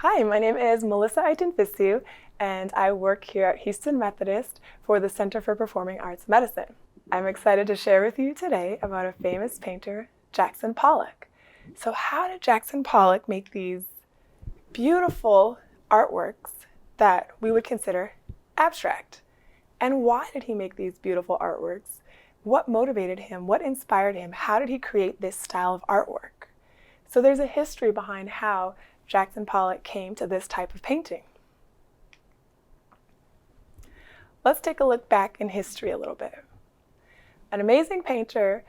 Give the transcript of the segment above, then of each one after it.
Hi, my name is Melissa Aitinfisu, and I work here at Houston Methodist for the Center for Performing Arts Medicine. I'm excited to share with you today about a famous painter, Jackson Pollock. So how did Jackson Pollock make these beautiful artworks that we would consider abstract? And why did he make these beautiful artworks? What motivated him? What inspired him? How did he create this style of artwork? So there's a history behind how Jackson Pollock came to this type of painting. Let's take a look back in history a little bit. An amazing painter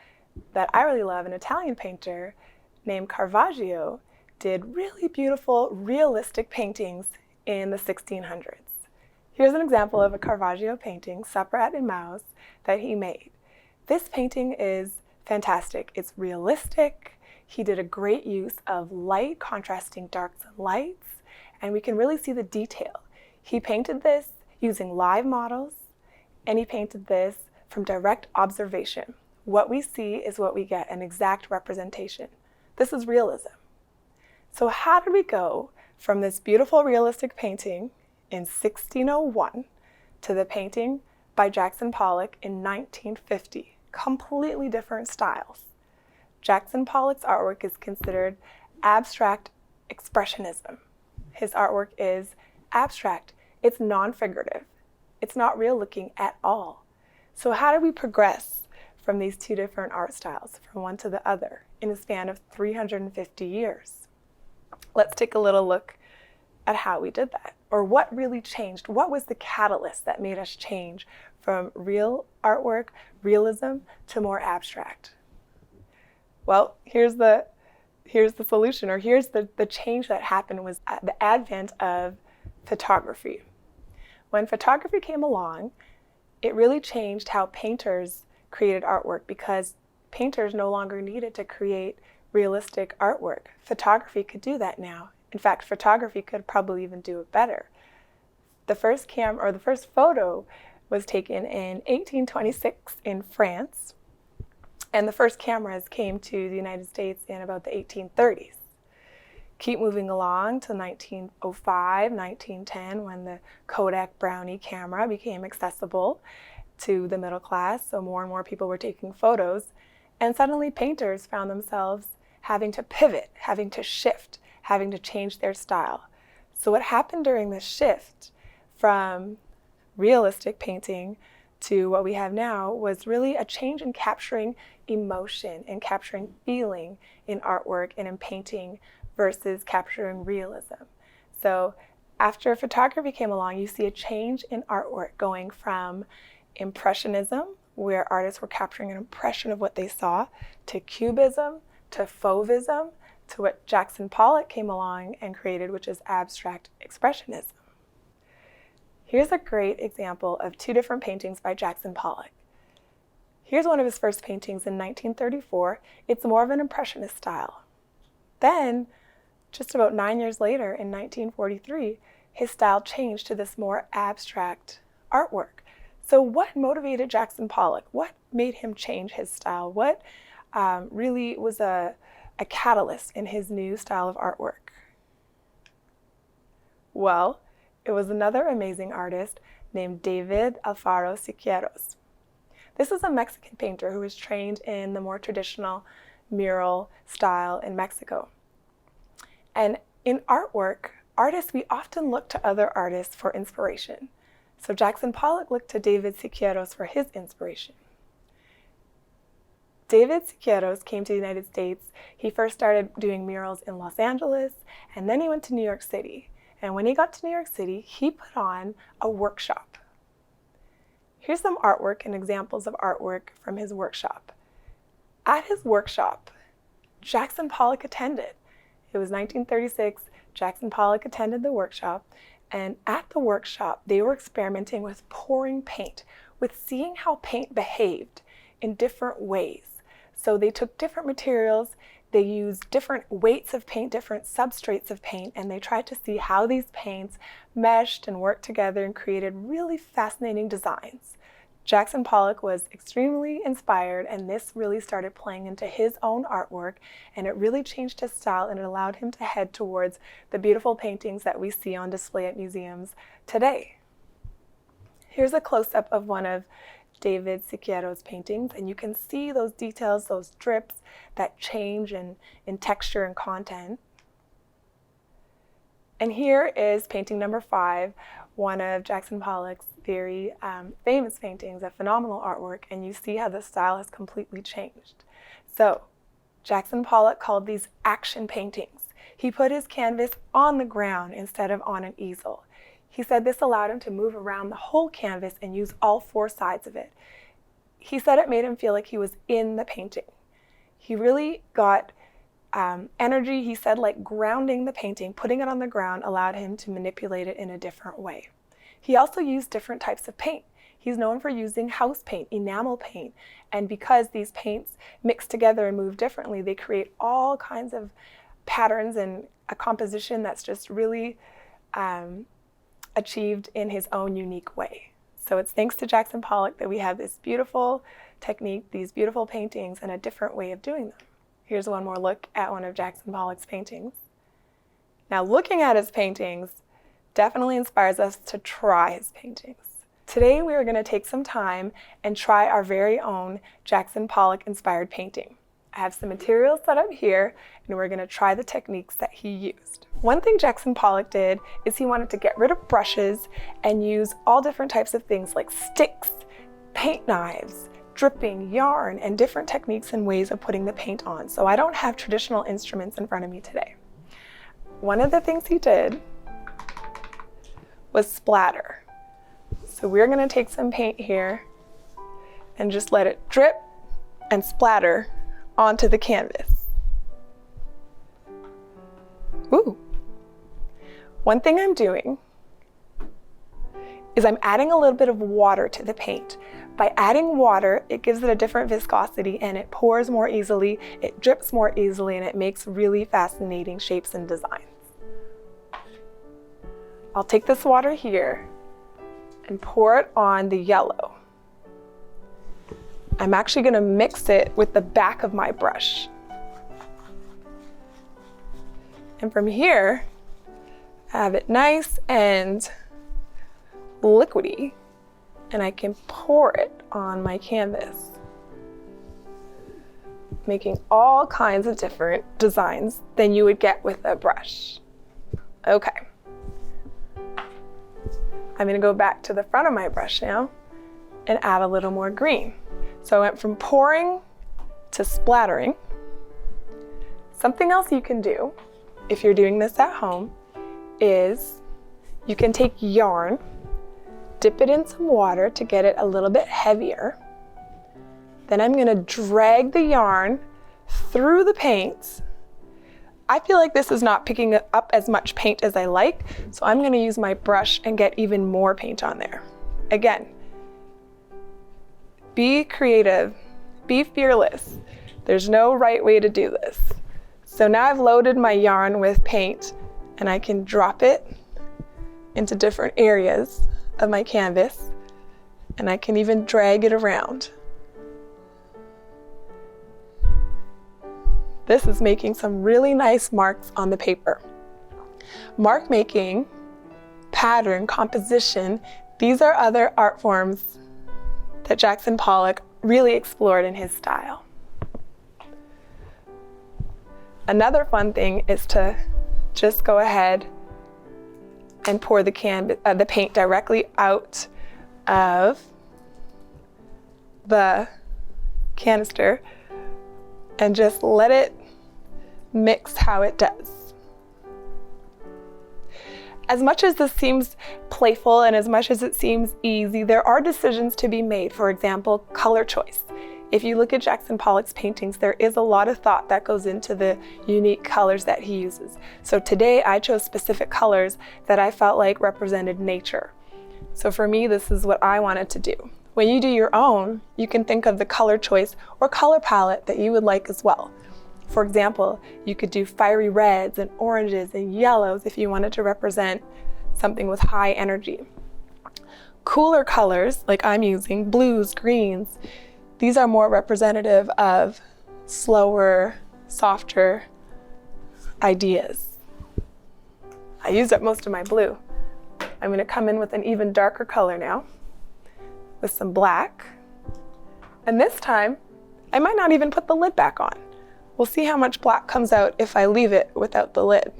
that I really love, an Italian painter named Caravaggio, did really beautiful, realistic paintings in the 1600s. Here's an example of a Caravaggio painting, Supper at Emmaus, that he made. This painting is fantastic. It's realistic. He did a great use of light contrasting darks and lights, and we can really see the detail. He painted this using live models, and he painted this from direct observation. What we see is what we get, an exact representation. This is realism. So how did we go from this beautiful realistic painting in 1601 to the painting by Jackson Pollock in 1950? Completely different styles. Jackson Pollock's artwork is considered abstract expressionism. His artwork is abstract. It's non-figurative. It's not real looking at all. So how did we progress from these two different art styles, from one to the other, in a span of 350 years? Let's take a little look at how we did that, or what really changed. What was the catalyst that made us change from real artwork, realism, to more abstract? Well, here's the solution, or here's the change that happened, was the advent of photography. When photography came along, it really changed how painters created artwork, because painters no longer needed to create realistic artwork. Photography could do that now. In fact, photography could probably even do it better. The first photo was taken in 1826 in France, and the first cameras came to the United States in about the 1830s. Keep moving along to 1905, 1910, when the Kodak Brownie camera became accessible to the middle class, so more and more people were taking photos, and suddenly painters found themselves having to pivot, having to shift, having to change their style. So what happened during this shift from realistic painting to what we have now was really a change in capturing emotion and capturing feeling in artwork and in painting versus capturing realism. So after photography came along, you see a change in artwork going from impressionism, where artists were capturing an impression of what they saw, to cubism, to fauvism, to what Jackson Pollock came along and created, which is abstract expressionism. Here's a great example of two different paintings by Jackson Pollock. Here's one of his first paintings in 1934. It's more of an impressionist style. Then, just about 9 years later, in 1943, his style changed to this more abstract artwork. So what motivated Jackson Pollock? What made him change his style? What really was a catalyst in his new style of artwork? Well, it was another amazing artist named David Alfaro Siqueiros. This is a Mexican painter who was trained in the more traditional mural style in Mexico. And in artwork, we often look to other artists for inspiration. So Jackson Pollock looked to David Siqueiros for his inspiration. David Siqueiros came to the United States. He first started doing murals in Los Angeles, and then he went to New York City. And when he got to New York City, he put on a workshop. Here's some artwork and examples of artwork from his workshop. At his workshop, Jackson Pollock attended. It was 1936. Jackson Pollock attended the workshop, and at the workshop, they were experimenting with pouring paint, with seeing how paint behaved in different ways. So they took different materials, they used different weights of paint, different substrates of paint, and they tried to see how these paints meshed and worked together and created really fascinating designs. Jackson Pollock was extremely inspired, and this really started playing into his own artwork, and it really changed his style, and it allowed him to head towards the beautiful paintings that we see on display at museums today. Here's a close-up of one of David Siqueiro's paintings, and you can see those details, those drips that change in texture and content. And here is painting number 5, one of Jackson Pollock's very famous paintings, a phenomenal artwork, and you see how the style has completely changed. So Jackson Pollock called these action paintings. He put his canvas on the ground instead of on an easel. He said this allowed him to move around the whole canvas and use all 4 sides of it. He said it made him feel like he was in the painting. He really got energy. He said like grounding the painting, putting it on the ground allowed him to manipulate it in a different way. He also used different types of paint. He's known for using house paint, enamel paint, and because these paints mix together and move differently, they create all kinds of patterns and a composition that's just really achieved in his own unique way. So it's thanks to Jackson Pollock that we have this beautiful technique, these beautiful paintings, and a different way of doing them. Here's one more look at one of Jackson Pollock's paintings. Now, looking at his paintings definitely inspires us to try his paintings. Today, we are going to take some time and try our very own Jackson Pollock inspired painting. I have some materials set up here, and we're going to try the techniques that he used. One thing Jackson Pollock did is he wanted to get rid of brushes and use all different types of things like sticks, paint knives, dripping, yarn, and different techniques and ways of putting the paint on. So I don't have traditional instruments in front of me today. One of the things he did was splatter. So we're going to take some paint here and just let it drip and splatter onto the canvas. Ooh. One thing I'm doing is I'm adding a little bit of water to the paint. By adding water, it gives it a different viscosity and it pours more easily, it drips more easily, and it makes really fascinating shapes and designs. I'll take this water here and pour it on the yellow. I'm actually going to mix it with the back of my brush. And from here, I have it nice and liquidy, and I can pour it on my canvas, making all kinds of different designs than you would get with a brush. Okay. I'm going to go back to the front of my brush now and add a little more green. So I went from pouring to splattering. Something else you can do if you're doing this at home is you can take yarn, dip it in some water to get it a little bit heavier. Then I'm going to drag the yarn through the paint. I feel like this is not picking up as much paint as I like, so I'm going to use my brush and get even more paint on there. Again, be creative, be fearless. There's no right way to do this. So now I've loaded my yarn with paint, and I can drop it into different areas of my canvas, and I can even drag it around. This is making some really nice marks on the paper. Mark making, pattern, composition, these are other art forms that Jackson Pollock really explored in his style. Another fun thing is to just go ahead and pour the paint directly out of the canister and just let it mix how it does. As much as this seems playful and as much as it seems easy, there are decisions to be made. For example, color choice. If you look at Jackson Pollock's paintings, there is a lot of thought that goes into the unique colors that he uses. So today I chose specific colors that I felt like represented nature. So for me, this is what I wanted to do. When you do your own, you can think of the color choice or color palette that you would like as well. For example, you could do fiery reds and oranges and yellows if you wanted to represent something with high energy. cooler colors, like I'm using, blues, greens, these are more representative of slower, softer ideas. I used up most of my blue. I'm going to come in with an even darker color now, with some black. And this time, I might not even put the lid back on. We'll see how much black comes out if I leave it without the lid.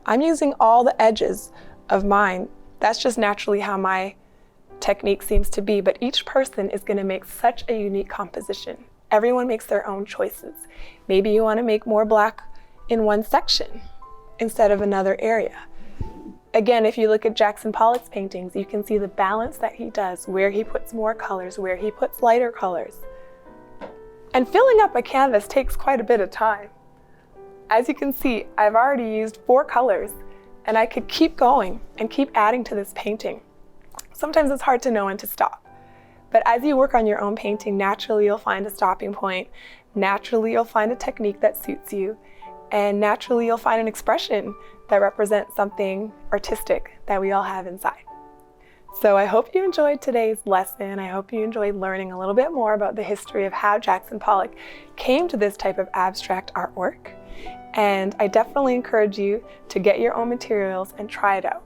I'm using all the edges of mine. That's just naturally how my technique seems to be, but each person is going to make such a unique composition. Everyone makes their own choices. Maybe you want to make more black in one section instead of another area. Again, if you look at Jackson Pollock's paintings, you can see the balance that he does, where he puts more colors, where he puts lighter colors. And filling up a canvas takes quite a bit of time. As you can see, I've already used 4 colors, and I could keep going and keep adding to this painting. Sometimes it's hard to know when to stop. But as you work on your own painting, naturally you'll find a stopping point. Naturally you'll find a technique that suits you. And naturally you'll find an expression that represents something artistic that we all have inside. So I hope you enjoyed today's lesson. I hope you enjoyed learning a little bit more about the history of how Jackson Pollock came to this type of abstract artwork. And I definitely encourage you to get your own materials and try it out.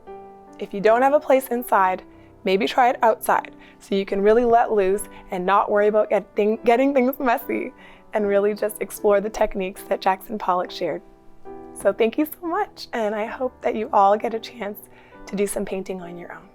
If you don't have a place inside, maybe try it outside so you can really let loose and not worry about getting things messy and really just explore the techniques that Jackson Pollock shared. So thank you so much, and I hope that you all get a chance to do some painting on your own.